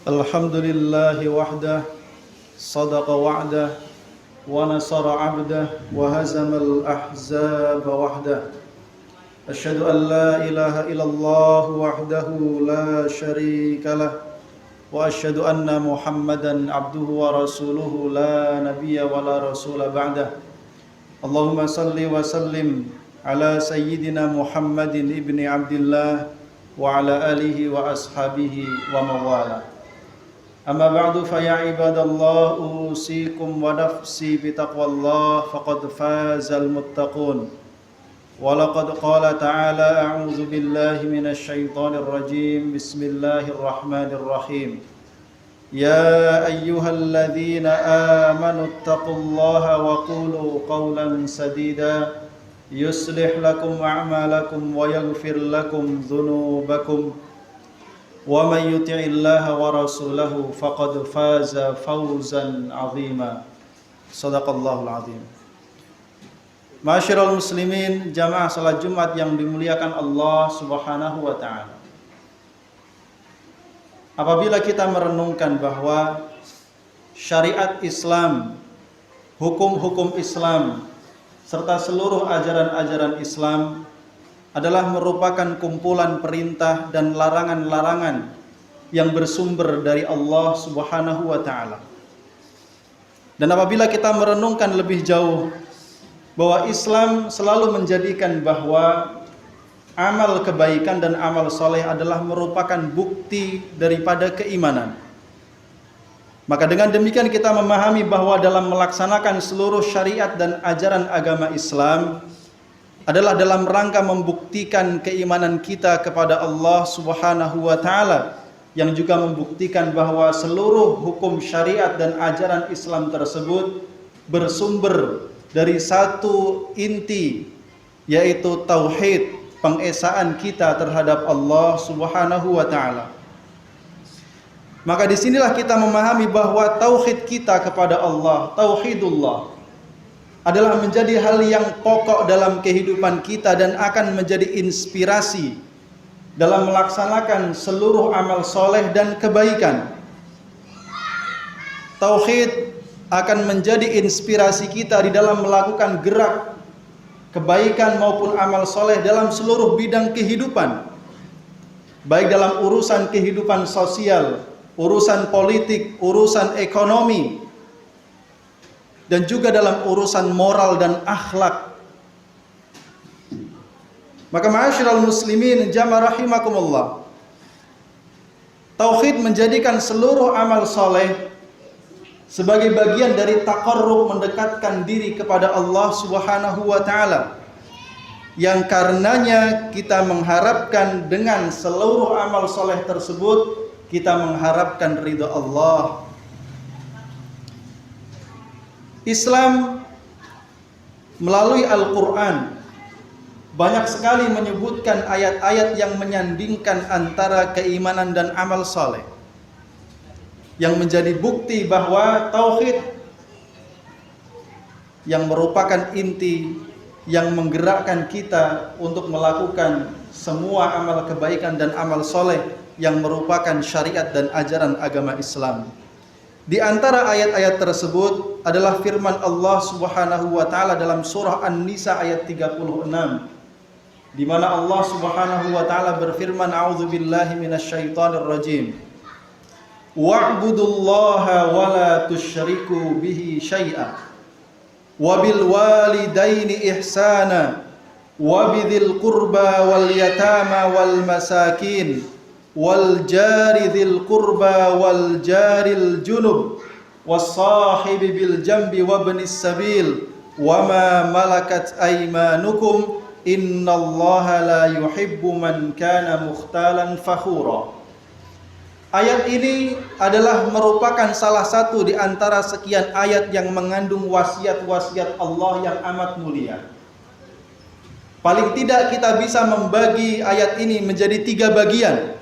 Alhamdulillahi wahdah, sadaqa wa'dah, wa nasara 'abdah, wa hazamal ahzaba wahdah. Asyhadu an la ilaha illallah wahdahu la syarika lah, wa asyhadu anna Muhammadan 'abduhu wa rasuluhu la nabiyya wa la rasula ba'dah. Allahumma salli wa sallim ala sayyidina Muhammadin ibni Abdillah wa ala alihi wa ashabihi wa mawala. Amma ba'du fa ya ibadallah usikum wa nafsi bi taqwallah faqad fazal muttaqun. Wa laqad qala ta'ala a'udzu billahi minasy syaithanir rajim. Bismillahirrahmanirrahim. Ya ayyuhalladzina amanu taqullaha wa qulu qawlan sadida yuslih lakum a'malakum wa yaghfir lakum dhunubakum. Wa may yuti'illaha wa rasulahu faqad faza fawzan 'azima. Shadaqallahul 'azim. Ma'asyiral muslimin, jamaah salat Jumat yang dimuliakan Allah Subhanahu wa taala. Apabila kita merenungkan bahwa syariat Islam, hukum-hukum Islam serta seluruh ajaran-ajaran Islam adalah merupakan kumpulan perintah dan larangan-larangan yang bersumber dari Allah Subhanahu wa taala. Dan apabila kita merenungkan lebih jauh bahwa Islam selalu menjadikan bahwa amal kebaikan dan amal soleh adalah merupakan bukti daripada keimanan, maka dengan demikian kita memahami bahwa dalam melaksanakan seluruh syariat dan ajaran agama Islam adalah dalam rangka membuktikan keimanan kita kepada Allah Subhanahu wa taala, yang juga membuktikan bahwa seluruh hukum syariat dan ajaran Islam tersebut bersumber dari satu inti, yaitu tauhid, pengesaan kita terhadap Allah Subhanahu wa taala. Maka disinilah kita memahami bahwa tauhid kita kepada Allah, tauhidullah, adalah menjadi hal yang pokok dalam kehidupan kita dan akan menjadi inspirasi dalam melaksanakan seluruh amal soleh dan kebaikan. Tauhid akan menjadi inspirasi kita di dalam melakukan gerak kebaikan maupun amal soleh dalam seluruh bidang kehidupan, baik dalam urusan kehidupan sosial, urusan politik, urusan ekonomi, dan juga dalam urusan moral dan akhlak. Maka ma'asyiral muslimin jamaah rahimakumullah, tauhid menjadikan seluruh amal soleh sebagai bagian dari taqarrub, mendekatkan diri kepada Allah Subhanahu wa taala, yang karenanya kita mengharapkan dengan seluruh amal soleh tersebut kita mengharapkan ridha Allah. Islam melalui Al-Quran banyak sekali menyebutkan ayat-ayat yang menyandingkan antara keimanan dan amal soleh, yang menjadi bukti bahwa tauhid yang merupakan inti yang menggerakkan kita untuk melakukan semua amal kebaikan dan amal soleh yang merupakan syariat dan ajaran agama Islam. Di antara ayat-ayat tersebut adalah firman Allah Subhanahu wa taala dalam surah An-Nisa ayat 36, di mana Allah Subhanahu wa taala berfirman, a'udzubillahi minasyaitonir rajim. Wa'budullaha wa la tusyriku bihi syai'a wa bil walidaini ihsana wa bidzil qurba wal yatama wal masakin wal jari dzil qurba wal jaril junub was sahibi bil jambi wabnis sabil wa ma malakat aymanukum innallaha la yuhibbu man kana mukhtalan fakhura. Ayat ini adalah merupakan salah satu di antara sekian ayat yang mengandung wasiat-wasiat Allah yang amat mulia. Paling tidak kita bisa membagi ayat ini menjadi 3 bagian.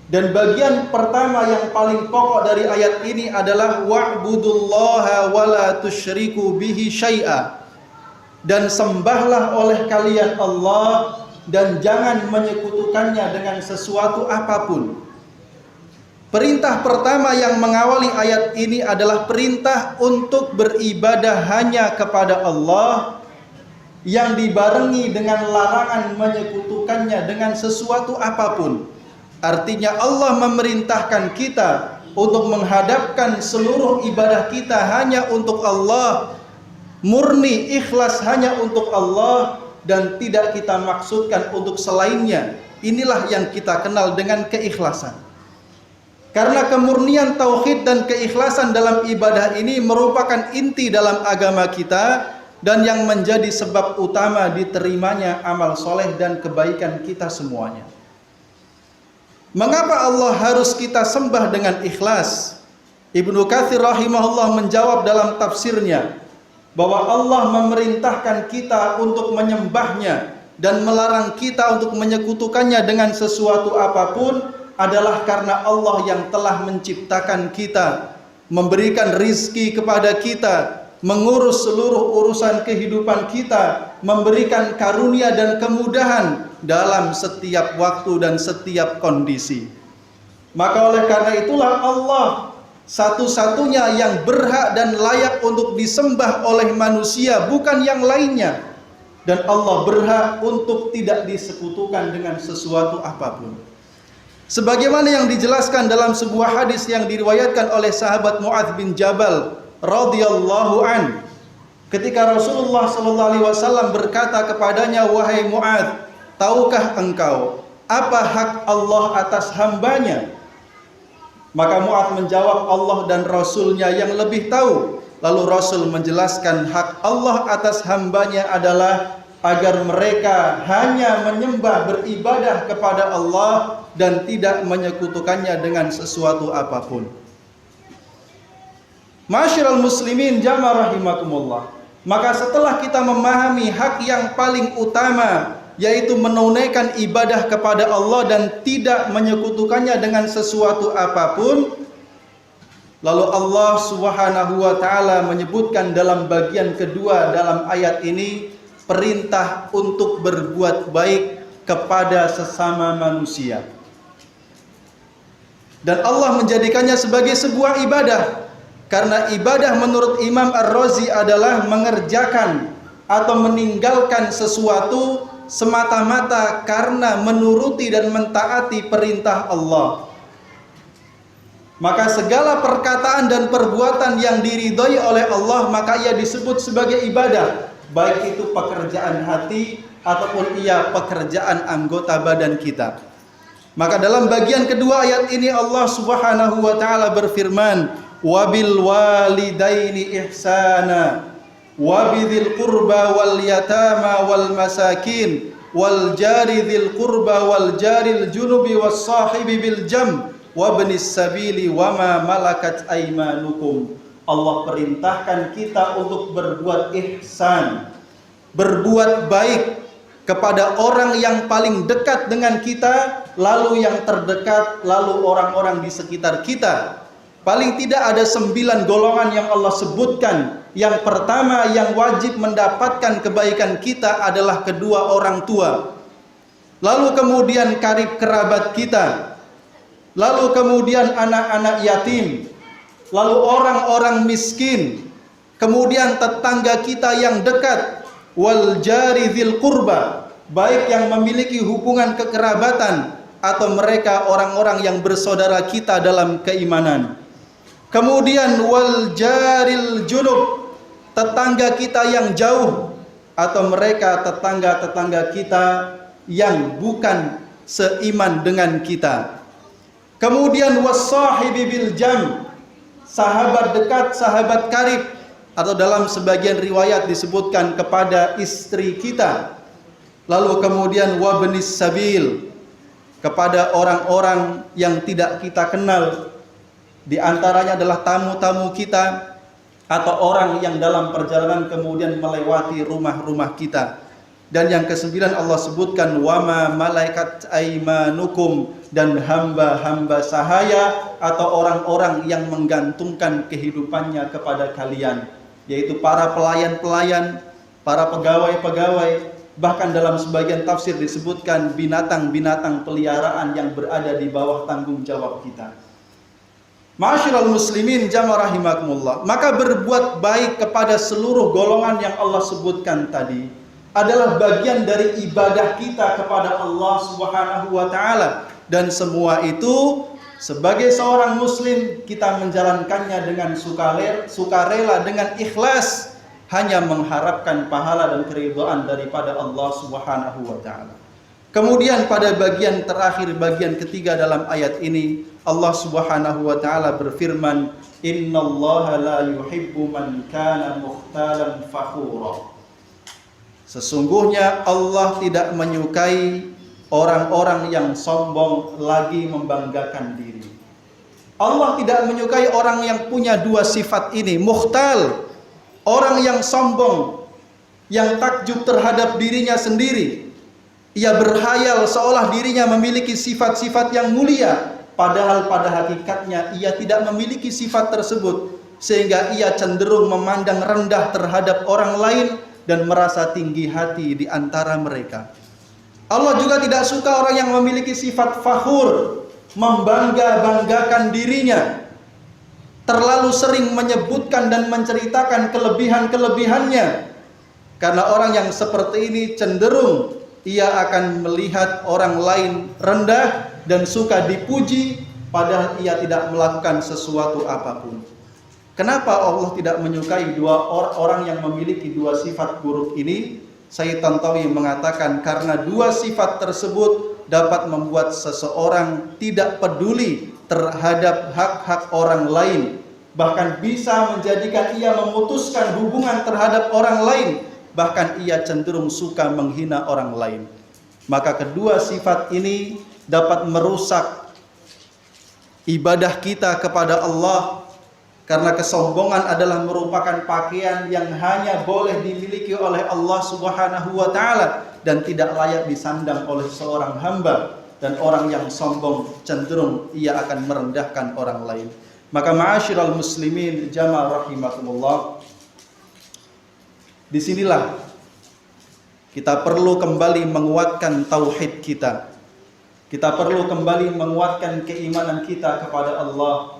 Dan bagian pertama yang paling pokok dari ayat ini adalah wa'budullaha wa la tusyriku bihi syai'a. Dan sembahlah oleh kalian Allah dan jangan menyekutukannya dengan sesuatu apapun. Perintah pertama yang mengawali ayat ini adalah perintah untuk beribadah hanya kepada Allah, yang dibarengi dengan larangan menyekutukannya dengan sesuatu apapun. Artinya Allah memerintahkan kita untuk menghadapkan seluruh ibadah kita hanya untuk Allah, murni ikhlas hanya untuk Allah, dan tidak kita maksudkan untuk selainnya. Inilah yang kita kenal dengan keikhlasan. Karena kemurnian tauhid dan keikhlasan dalam ibadah ini merupakan inti dalam agama kita dan yang menjadi sebab utama diterimanya amal soleh dan kebaikan kita semuanya. Mengapa Allah harus kita sembah dengan ikhlas? Ibnu Katsir rahimahullah menjawab dalam tafsirnya bahwa Allah memerintahkan kita untuk menyembahnya dan melarang kita untuk menyekutukannya dengan sesuatu apapun adalah karena Allah yang telah menciptakan kita, memberikan rizki kepada kita, mengurus seluruh urusan kehidupan kita, memberikan karunia dan kemudahan dalam setiap waktu dan setiap kondisi. Maka oleh karena itulah Allah satu-satunya yang berhak dan layak untuk disembah oleh manusia, bukan yang lainnya. Dan Allah berhak untuk tidak disekutukan dengan sesuatu apapun. Sebagaimana yang dijelaskan dalam sebuah hadis yang diriwayatkan oleh sahabat Mu'adz bin Jabal radhiyallahu an, ketika Rasulullah sallallahu alaihi wasallam berkata kepadanya, "Wahai Mu'adz, tahukah engkau apa hak Allah atas hambanya?" Maka Mu'adz menjawab, "Allah dan Rasulnya yang lebih tahu." Lalu Rasul menjelaskan hak Allah atas hambanya adalah agar mereka hanya menyembah, beribadah kepada Allah dan tidak menyekutukannya dengan sesuatu apapun. Masyiral muslimin jamaah rahimakumullah. Maka setelah kita memahami hak yang paling utama, yaitu menunaikan ibadah kepada Allah dan tidak menyekutukannya dengan sesuatu apapun, lalu Allah Subhanahu wa taala menyebutkan dalam bagian kedua dalam ayat ini perintah untuk berbuat baik kepada sesama manusia. Dan Allah menjadikannya sebagai sebuah ibadah. Karena ibadah menurut Imam Ar-Razi adalah mengerjakan atau meninggalkan sesuatu semata-mata karena menuruti dan mentaati perintah Allah. Maka segala perkataan dan perbuatan yang diridhoi oleh Allah, maka ia disebut sebagai ibadah. Baik itu pekerjaan hati ataupun ia pekerjaan anggota badan kita. Maka dalam bagian kedua ayat ini Allah Subhanahu wa taala berfirman, "Wabil walidaini ihsana wa bidzil qurba wal yatama wal masakin wal jari dzil qurba wal jaril junubi was sahibi bil jam wa ibnis sabili wa ma malakat aymanukum." Allah perintahkan kita untuk berbuat ihsan, berbuat baik kepada orang yang paling dekat dengan kita, lalu yang terdekat, lalu orang-orang di sekitar kita. Paling tidak ada 9 golongan yang Allah sebutkan. Yang pertama yang wajib mendapatkan kebaikan kita adalah kedua orang tua. Lalu kemudian karib kerabat kita. Lalu kemudian anak-anak yatim. Lalu orang-orang miskin, kemudian tetangga kita yang dekat, wal jari dzil qurba, baik yang memiliki hubungan kekerabatan atau mereka orang-orang yang bersaudara kita dalam keimanan. Kemudian wal jaril junub, tetangga kita yang jauh atau mereka tetangga-tetangga kita yang bukan seiman dengan kita. Kemudian was-sahibi bil jam, sahabat dekat, sahabat karib, atau dalam sebagian riwayat disebutkan kepada istri kita. Lalu kemudian wabnis sabil, kepada orang-orang yang tidak kita kenal, di antaranya adalah tamu-tamu kita atau orang yang dalam perjalanan kemudian melewati rumah-rumah kita. Dan yang kesembilan Allah sebutkan wama malaikat aimanukum, dan hamba-hamba sahaya atau orang-orang yang menggantungkan kehidupannya kepada kalian, yaitu para pelayan-pelayan, para pegawai-pegawai, bahkan dalam sebagian tafsir disebutkan binatang-binatang peliharaan yang berada di bawah tanggung jawab kita. Ma'asyiral muslimin jamaah rahimakumullah, maka berbuat baik kepada seluruh golongan yang Allah sebutkan tadi adalah bagian dari ibadah kita kepada Allah Subhanahu wa taala, dan semua itu sebagai seorang muslim kita menjalankannya dengan sukarela dengan ikhlas, hanya mengharapkan pahala dan keridhaan daripada Allah Subhanahu wa taala. Kemudian pada bagian terakhir, bagian ketiga dalam ayat ini, Allah Subhanahu wa taala berfirman, "Innallaha la yuhibbu man kana mukhtalan fakhura." Sesungguhnya Allah tidak menyukai orang-orang yang sombong lagi membanggakan diri. Allah tidak menyukai orang yang punya dua sifat ini, mukhtal, orang yang sombong, yang takjub terhadap dirinya sendiri. Ia berhayal seolah dirinya memiliki sifat-sifat yang mulia, padahal pada hakikatnya ia tidak memiliki sifat tersebut, sehingga ia cenderung memandang rendah terhadap orang lain dan merasa tinggi hati di antara mereka. Allah juga tidak suka orang yang memiliki sifat fakhur, membangga-banggakan dirinya, terlalu sering menyebutkan dan menceritakan kelebihan-kelebihannya. Karena orang yang seperti ini cenderung ia akan melihat orang lain rendah dan suka dipuji, padahal ia tidak melakukan sesuatu apapun. Kenapa Allah tidak menyukai orang yang memiliki dua sifat buruk ini? Sayyid Tantawi mengatakan karena dua sifat tersebut dapat membuat seseorang tidak peduli terhadap hak-hak orang lain, bahkan bisa menjadikan ia memutuskan hubungan terhadap orang lain, bahkan ia cenderung suka menghina orang lain. Maka kedua sifat ini dapat merusak ibadah kita kepada Allah, karena kesombongan adalah merupakan pakaian yang hanya boleh dimiliki oleh Allah Subhanahu wa taala dan tidak layak disandang oleh seorang hamba, dan orang yang sombong cenderung ia akan merendahkan orang lain. Maka ma'asyiral muslimin jamaah rahimakumullah, disinilah kita perlu kembali menguatkan tauhid kita. Kita perlu kembali menguatkan keimanan kita kepada Allah.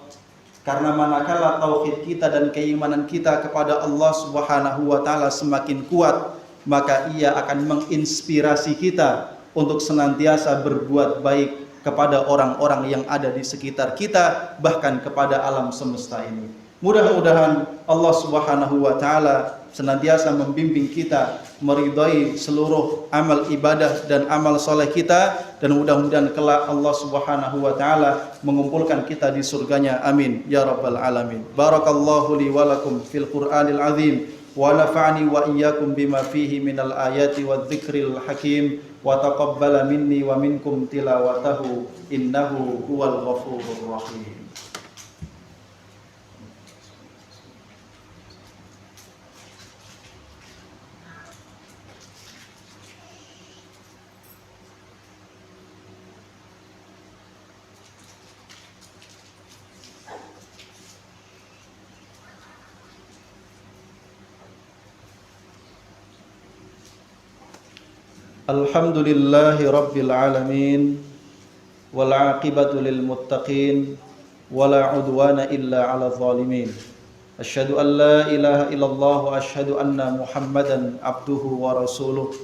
Karena manakala tauhid kita dan keimanan kita kepada Allah Subhanahu wa taala semakin kuat, maka ia akan menginspirasi kita untuk senantiasa berbuat baik kepada orang-orang yang ada di sekitar kita, bahkan kepada alam semesta ini. Mudah-mudahan Allah Subhanahu wa taala senantiasa membimbing kita meridai seluruh amal ibadah dan amal soleh kita, dan mudah-mudahan kelak Allah Subhanahu wa taala mengumpulkan kita di surganya. Amin ya rabbal alamin. Barakallahu li wa lakum fil Qur'anil azim wa nafa'ani wa iyyakum bima fihi minal ayati wadh-dhikril hakim wa taqabbala minni wa minkum tilawatahu innahu huwal ghafurur rahim. Alhamdulillahi rabbil alamin, wal aqibatu lil muttaqin, wala udwana illa ala zalimin. Asyhadu an la ilaha illallah wa asyhadu anna Muhammadan abduhu wa rasuluh.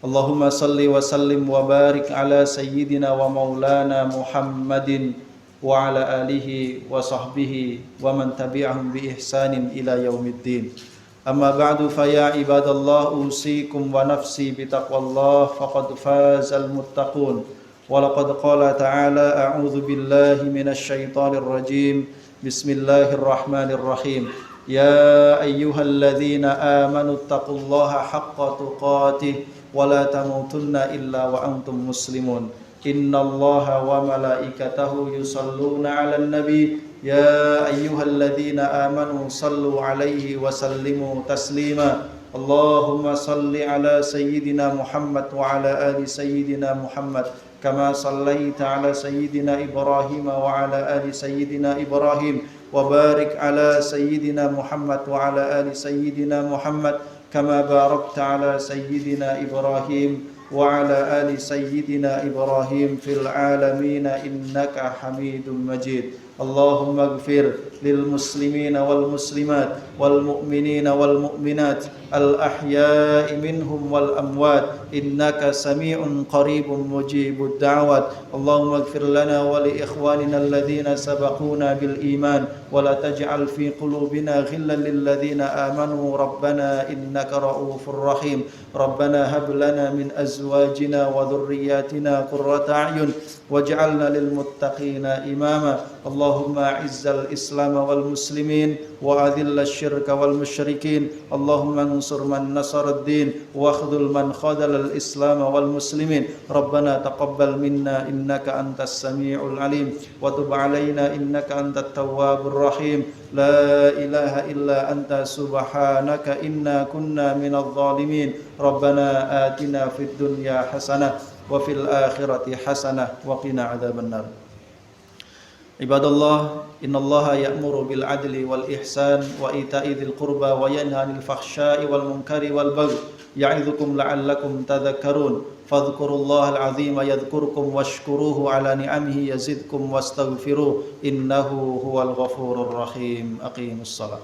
Allahumma salli wa sallim wa barik ala sayyidina wa maulana Muhammadin wa ala alihi wa sahbihi wa man tabi'ahum bi ihsanin ila yaumiddin. Amma ba'du, fa ya ibadallah usikum wa nafsi bitaqwallah faqad fazal muttaqun. Wa laqad qala ta'ala a'udzu billahi minasy syaithanir rajim. Bismillahirrahmanirrahim. Ya ayyuhalladzina amanu taqullaha haqqa tuqatih wa la tamutunna illa wa antum muslimun. Innallaha wa malaikatahu yusalluna 'alan nabi. Ya ayyuhalladzina amanu sallu 'alaihi wa sallimu taslima. Allahumma salli 'ala sayyidina Muhammad wa 'ala ali sayyidina Muhammad kama sallaita 'ala sayyidina Ibrahim wa 'ala ali sayyidina Ibrahim wa barik 'ala sayyidina Muhammad wa 'ala ali sayyidina Muhammad kama barakta 'ala sayyidina Ibrahim wa 'ala ali sayyidina Ibrahim fil 'alamin innaka Hamidum Majid. اللهم اغفر للمسلمين والمسلمات والمؤمنين والمؤمنات الأحياء منهم والأموات إنك سميع قريب مجيب الدعوات اللهم اغفر لنا ولإخواننا الذين سبقونا بالإيمان ولا تجعل في قلوبنا غلا للذين آمنوا ربنا إنك رؤوف رحيم ربنا هب لنا من أزواجنا وذرياتنا قرة أعين واجعلنا للمتقين إماما اللهم أعز الإسلام والمسلمين وأذل الشرك والمشركين اللهم انصر من نصر الدين واخذل من خذل الإسلام والمسلمين ربنا تقبل منا إنك أنت السميع العليم وتب علينا إنك أنت التواب الرحيم لا إله إلا أنت سبحانك إنا كنا من الظالمين ربنا آتنا في الدنيا حسنة وفي الآخرة حسنة وقنا عذاب النار Ibadallah, innallaha ya'muru bil adli wal ihsan wa ita'i dzil qurba wa yanha 'anil fakhsya'i wal munkari wal baghi ya'idzukum la'allakum tadhakkarun fadhkurullahal 'azima yadhkurkum washkuruhu 'ala ni'amihi yazidkum wastaghfiruh innahu huwal ghafurur rahim. Aqimus shalah.